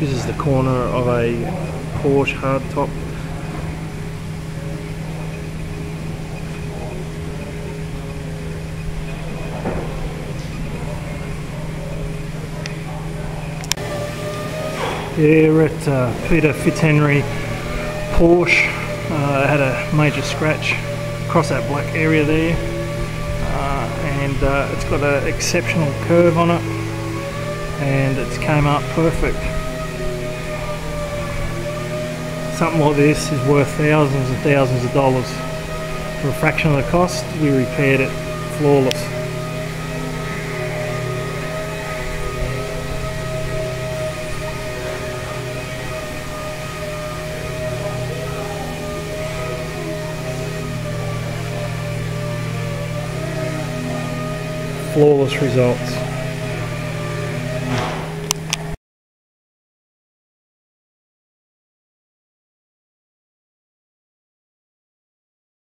This is the corner of a Porsche hardtop. Yeah, we're at Peter Fitzhenry Porsche. It had a major scratch across that black area there, and it's got an exceptional curve on it, and it's came up perfect. Something like this is worth thousands and thousands of dollars. For a fraction of the cost, we repaired it flawless. Flawless results.